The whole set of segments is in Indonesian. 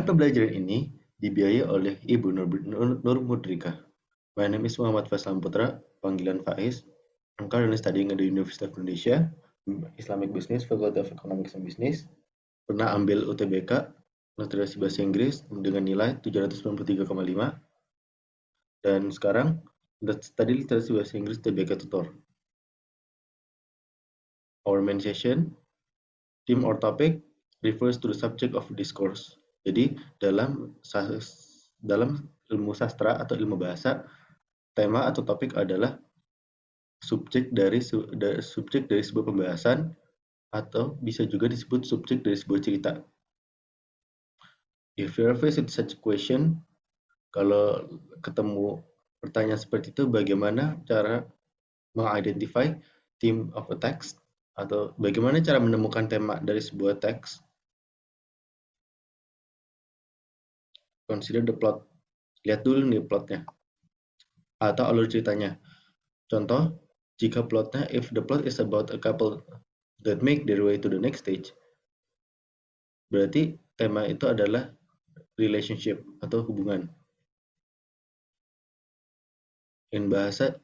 Bahan pembelajaran ini dibiayai oleh Ibu Nur Mudrika. My name is Muhammad Faisal Putra, panggilan Faiz. I'm currently studying at the University of Indonesia, Islamic Business, Faculty of Economics and Business. Pernah ambil UTBK, Literasi Bahasa Inggris, dengan nilai 793,5. Dan sekarang study Literasi Bahasa Inggris TBK Tutor. Our main session, theme or topic, refers to the subject of discourse. Jadi dalam ilmu sastra atau ilmu bahasa, tema atau topik adalah subjek dari sebuah pembahasan atau bisa juga disebut subjek dari sebuah cerita. If you are faced with such a question, kalau ketemu pertanyaan seperti itu, bagaimana cara mengidentify theme of a text atau bagaimana cara menemukan tema dari sebuah teks? Consider the plot. Lihat dulu nih plotnya atau alur ceritanya. Contoh, jika plotnya, if the plot is about a couple that make their way to the next stage, berarti tema itu adalah relationship atau hubungan. In bahasa,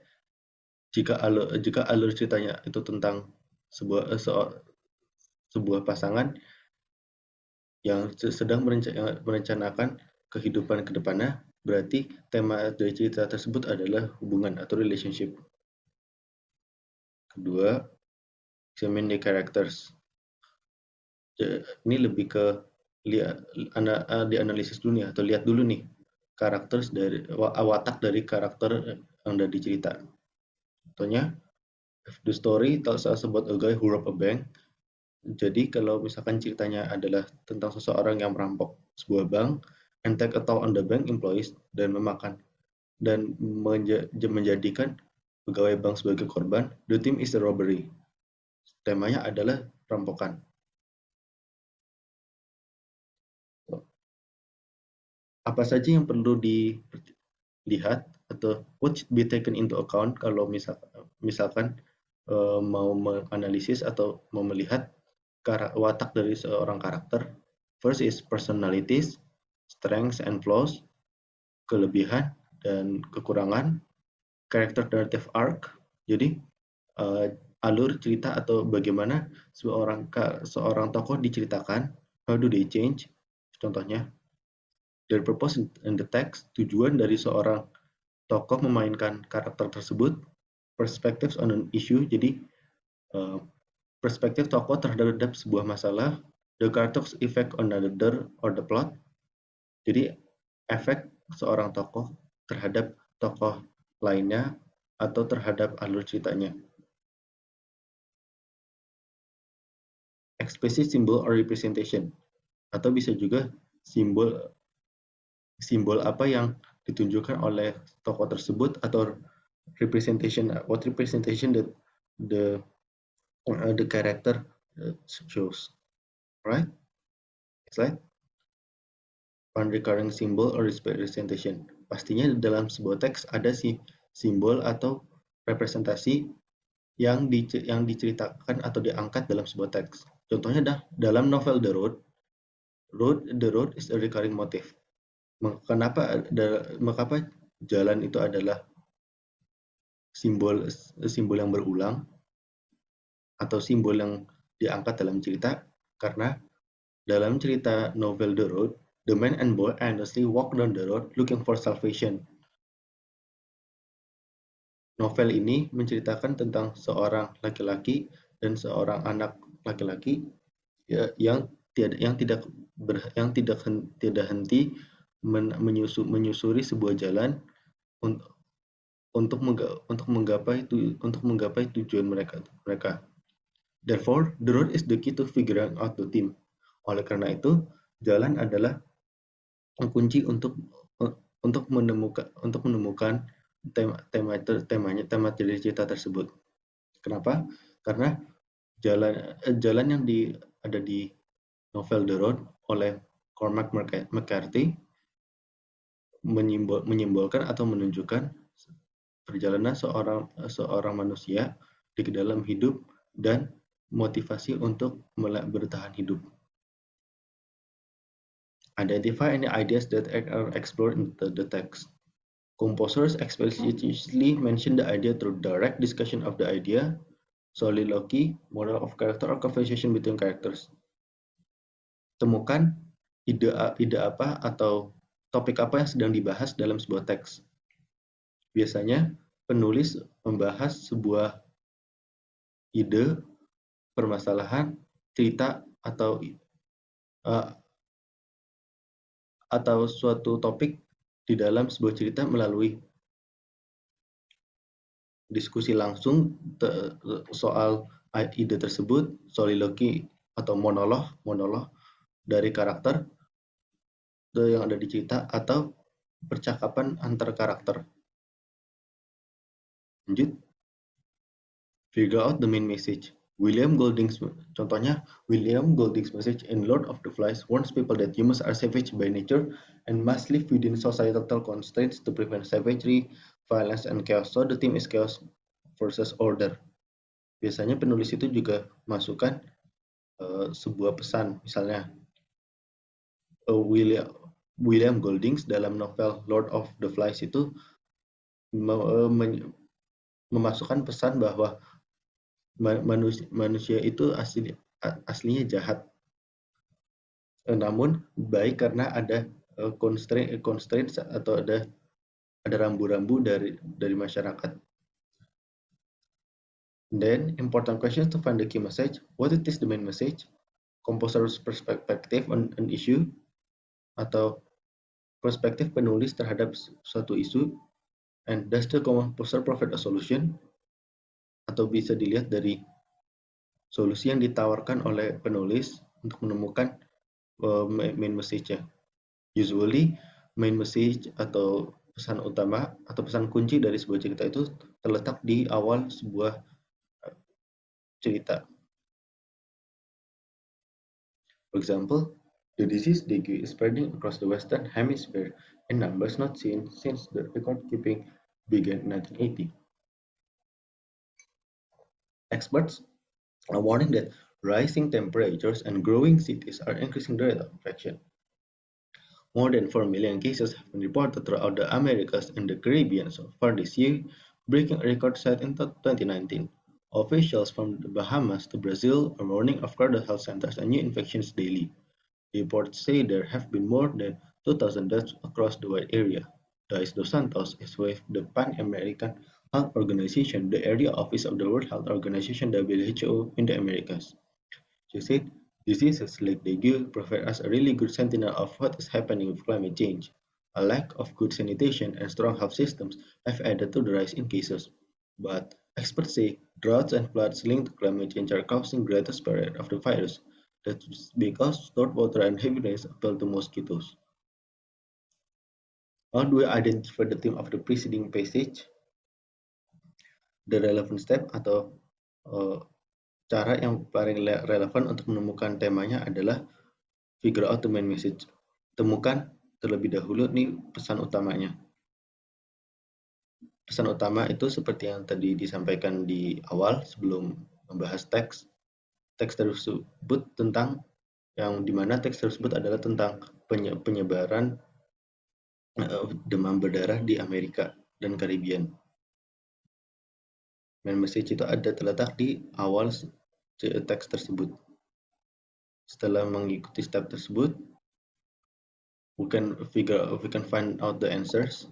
jika alur ceritanya itu tentang sebuah pasangan yang sedang merencanakan kehidupan ke depannya, berarti tema dari cerita tersebut adalah hubungan atau relationship. Kedua, examine the characters. Ini lebih ke dianalisis dulu nih, atau lihat dulu nih karakter dari watak dari karakter yang ada di cerita. Contohnya, if the story tells us about a guy who robbed a bank. Jadi kalau misalkan ceritanya adalah tentang seseorang yang merampok sebuah bank and take a toll on the bank employees dan menjadikan pegawai bank sebagai korban, the theme is the robbery. Temanya adalah perampokan. Apa saja yang perlu dilihat atau what should be taken into account kalau misalkan mau menganalisis atau mau melihat watak dari seorang karakter? First is personalities, strengths and flaws, kelebihan dan kekurangan, character narrative arc, jadi alur cerita atau bagaimana seorang tokoh diceritakan, how do they change, contohnya their purpose in the text, tujuan dari seorang tokoh memainkan karakter tersebut, perspectives on an issue, jadi perspektif tokoh terhadap sebuah masalah, the character's effect on another or the plot, jadi efek seorang tokoh terhadap tokoh lainnya atau terhadap alur ceritanya. Explicit symbol or representation, atau bisa juga simbol apa yang ditunjukkan oleh tokoh tersebut atau representation, what representation that the character shows, right? Slide. One recurring symbol or representation. Pastinya dalam sebuah teks ada simbol atau representasi yang diceritakan atau diangkat dalam sebuah teks. Contohnya dalam novel The Road is a recurring motif. Mengapa jalan itu adalah simbol yang berulang atau simbol yang diangkat dalam cerita? Karena dalam cerita novel The Road, the man and boy endlessly walk down the road looking for salvation. Novel ini menceritakan tentang seorang laki-laki dan seorang anak laki-laki yang tidak henti menyusuri sebuah jalan untuk menggapai tujuan mereka. Therefore, the road is the key to figuring out the theme. Oleh karena itu, jalan adalah kunci untuk menemukan tema dari cerita tersebut. Kenapa? Karena jalan yang ada di novel The Road oleh Cormac McCarthy menyimbolkan atau menunjukkan perjalanan seorang manusia di dalam hidup dan motivasi untuk bertahan hidup. Identify any ideas that are explored in the text. Composers explicitly mention the idea through direct discussion of the idea, soliloquy, moral of character, or conversation between characters. Temukan ide apa atau topik apa yang sedang dibahas dalam sebuah teks. Biasanya, penulis membahas sebuah ide, permasalahan, cerita, atau suatu topik di dalam sebuah cerita melalui diskusi langsung soal ide tersebut, soliloquy atau monolog dari karakter yang ada di cerita, atau percakapan antar karakter. Lanjut, figure out the main message. Contohnya, William Golding's message in Lord of the Flies warns people that humans are savage by nature and must live within societal constraints to prevent savagery, violence, and chaos. So the theme is chaos versus order. Biasanya penulis itu juga masukkan sebuah pesan, misalnya William Golding dalam novel Lord of the Flies itu memasukkan pesan bahwa manusia itu aslinya jahat, namun baik karena ada constraints atau ada rambu-rambu dari masyarakat. Then important questions to find the key message. What is the main message? Composer's perspective on an issue, atau perspektif penulis terhadap suatu isu, and does the composer provide a solution, atau bisa dilihat dari solusi yang ditawarkan oleh penulis untuk menemukan main message-nya. Usually main message atau pesan utama atau pesan kunci dari sebuah cerita itu terletak di awal sebuah cerita. For example, the disease dengue is spreading across the Western Hemisphere in numbers not seen since the record keeping began in 1980. Experts are warning that rising temperatures and growing cities are increasing the rate of infection. More than 4 million cases have been reported throughout the Americas and the Caribbean so far this year, breaking a record set in 2019. Officials from the Bahamas to Brazil are warning of crowded health centers and new infections daily. Reports say there have been more than 2,000 deaths across the wide area. Dias dos Santos is with the Pan-American Health Organization, the area office of the World Health Organization (WHO) in the Americas. She said, diseases like dengue provide us a really good sentinel of what is happening with climate change. A lack of good sanitation and strong health systems have added to the rise in cases. But experts say droughts and floods linked to climate change are causing greater spread of the virus. That's because stored water and heavy rains appeal to mosquitoes. How do we identify the theme of the preceding passage? The relevant step atau cara yang paling relevan untuk menemukan temanya adalah figure out the main message. Temukan terlebih dahulu nih pesan utamanya. Pesan utama itu seperti yang tadi disampaikan di awal sebelum membahas teks. Teks tersebut tentang yang dimana teks tersebut adalah tentang penyebaran demam berdarah di Amerika dan Caribbean. Main message itu ada terletak di awal teks tersebut. Setelah mengikuti step tersebut, we can find out the answers.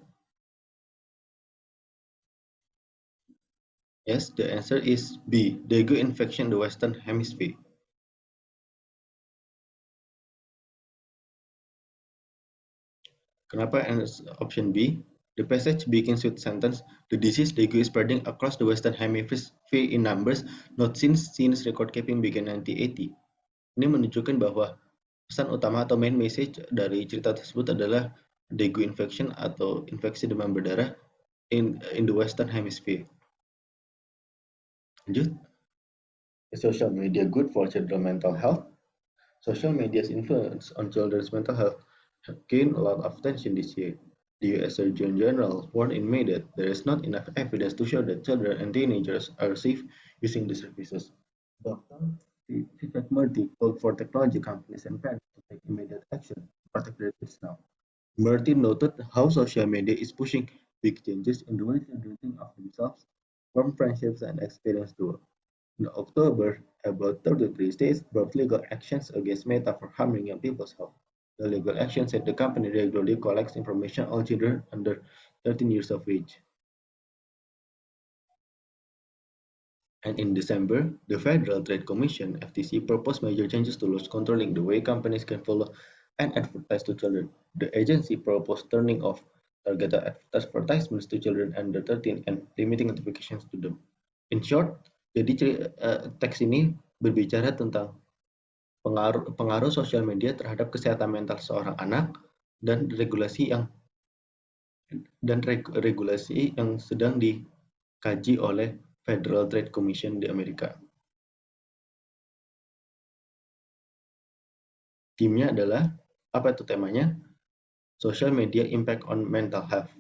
Yes, the answer is B. Dengue infection in the Western Hemisphere. Kenapa option B? The passage begins with sentence, the disease dengue is spreading across the Western Hemisphere in numbers not since record keeping began 1980. Ini menunjukkan bahwa pesan utama atau main message dari cerita tersebut adalah dengue infection atau infeksi demam berdarah in the Western Hemisphere. Lanjut. Is social media good for children's mental health? Social media's influence on children's mental health have gained a lot of attention this year. The U.S. Surgeon General warned in May that there is not enough evidence to show that children and teenagers are safe using the services. Dr. Vivek Murthy called for technology companies and parents to take immediate action to protect their kids now. Murthy noted how social media is pushing big changes in the way children think of themselves, form friendships, and experience the world. In October, about 33 states brought legal actions against Meta for harming young people's health. The legal action said the company regularly collects information on children under 13 years of age. And in December, the Federal Trade Commission (FTC) proposed major changes to laws controlling the way companies can follow and advertise to children. The agency proposed turning off targeted advertisements to children under 13 and limiting notifications to them. In short, jadi teks ini berbicara tentang pengaruh sosial media terhadap kesehatan mental seorang anak dan regulasi yang sedang dikaji oleh Federal Trade Commission di Amerika. Timnya adalah, apa itu temanya? Social Media Impact on Mental Health.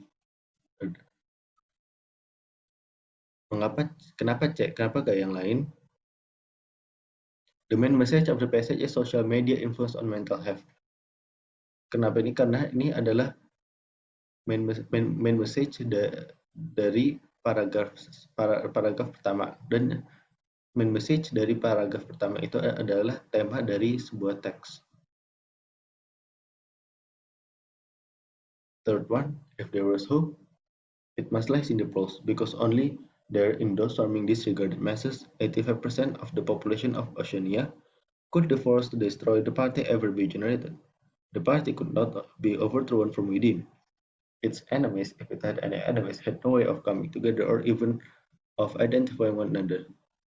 Kenapa gak yang lain? The main message of the passage is social media influence on mental health. Kenapa ini? Karena ini adalah main message dari paragraf pertama, dan main message dari paragraf pertama itu adalah tema dari sebuah teks. Third one, if there was hope, it must lie in the polls, because only there in those swarming disregarded masses, 85% of the population of Oceania, could the force to destroy the party ever be generated. The party could not be overthrown from within. Its enemies, if it had any enemies, had no way of coming together or even of identifying one another.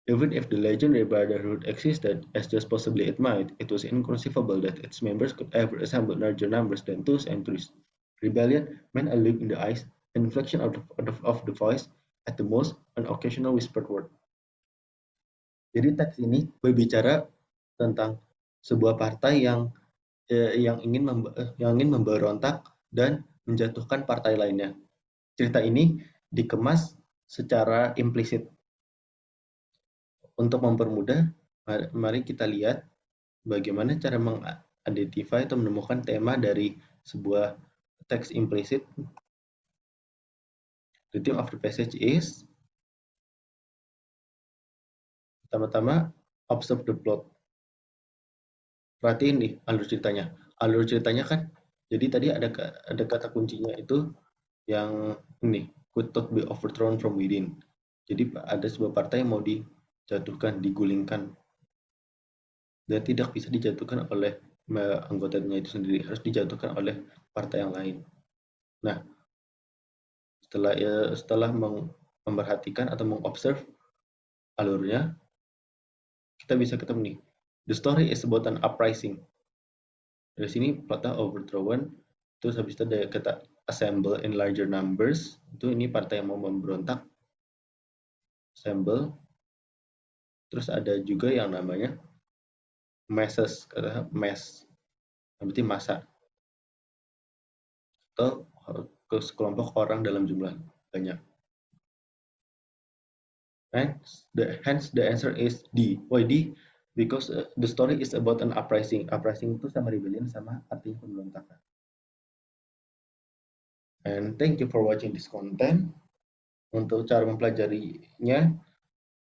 Even if the legendary brotherhood existed, as just possibly it might, it was inconceivable that its members could ever assemble larger numbers than 2s and 3s. Rebellion meant a look in the eyes, an inflection of the voice, at the most, an occasional whispered word. Jadi teks ini berbicara tentang sebuah partai yang ingin memberontak dan menjatuhkan partai lainnya. Cerita ini dikemas secara implisit. Untuk mempermudah, mari kita lihat bagaimana cara mengidentify atau menemukan tema dari sebuah teks implisit. The theme of the passage is, pertama-tama, observe the plot. Perhatiin nih alur ceritanya. Alur ceritanya kan, jadi tadi ada kata kuncinya itu yang ini, could not be overthrown from within. Jadi ada sebuah partai yang mau dijatuhkan, digulingkan, dan tidak bisa dijatuhkan oleh anggotanya itu sendiri, harus dijatuhkan oleh partai yang lain. Nah, setelah memperhatikan atau mengobserv alurnya, kita bisa ketemu nih. The story is about an uprising. Dari sini plotnya overthrown, terus habis itu ada kata assemble in larger numbers, itu ini partai yang mau memberontak. Assemble. Terus ada juga yang namanya masses, kata mass, berarti massa, atau sekelompok orang dalam jumlah banyak. Hence the answer is D. Why D? Because the story is about an uprising. Uprising itu sama rebellion, sama artinya pemberontakan. And thank you for watching this content. Untuk cara mempelajarinya,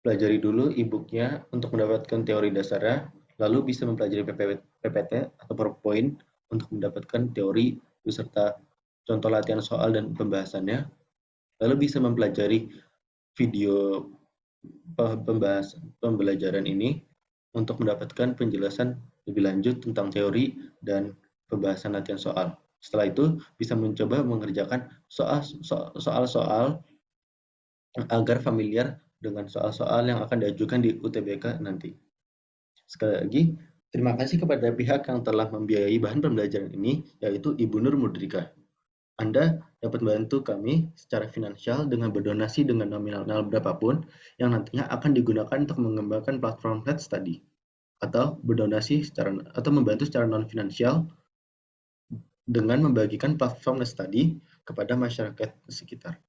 pelajari dulu e-booknya untuk mendapatkan teori dasarnya, lalu bisa mempelajari PPT atau PowerPoint untuk mendapatkan teori beserta contoh latihan soal dan pembahasannya, lalu bisa mempelajari video pembelajaran ini untuk mendapatkan penjelasan lebih lanjut tentang teori dan pembahasan latihan soal. Setelah itu, bisa mencoba mengerjakan soal-soal agar familiar dengan soal-soal yang akan diajukan di UTBK nanti. Sekali lagi, terima kasih kepada pihak yang telah membiayai bahan pembelajaran ini, yaitu Ibu Nur Mudrika. Anda dapat membantu kami secara finansial dengan berdonasi dengan nominal berapapun yang nantinya akan digunakan untuk mengembangkan platform Let's Study, atau berdonasi atau membantu secara non-finansial dengan membagikan platform Let's Study kepada masyarakat sekitar.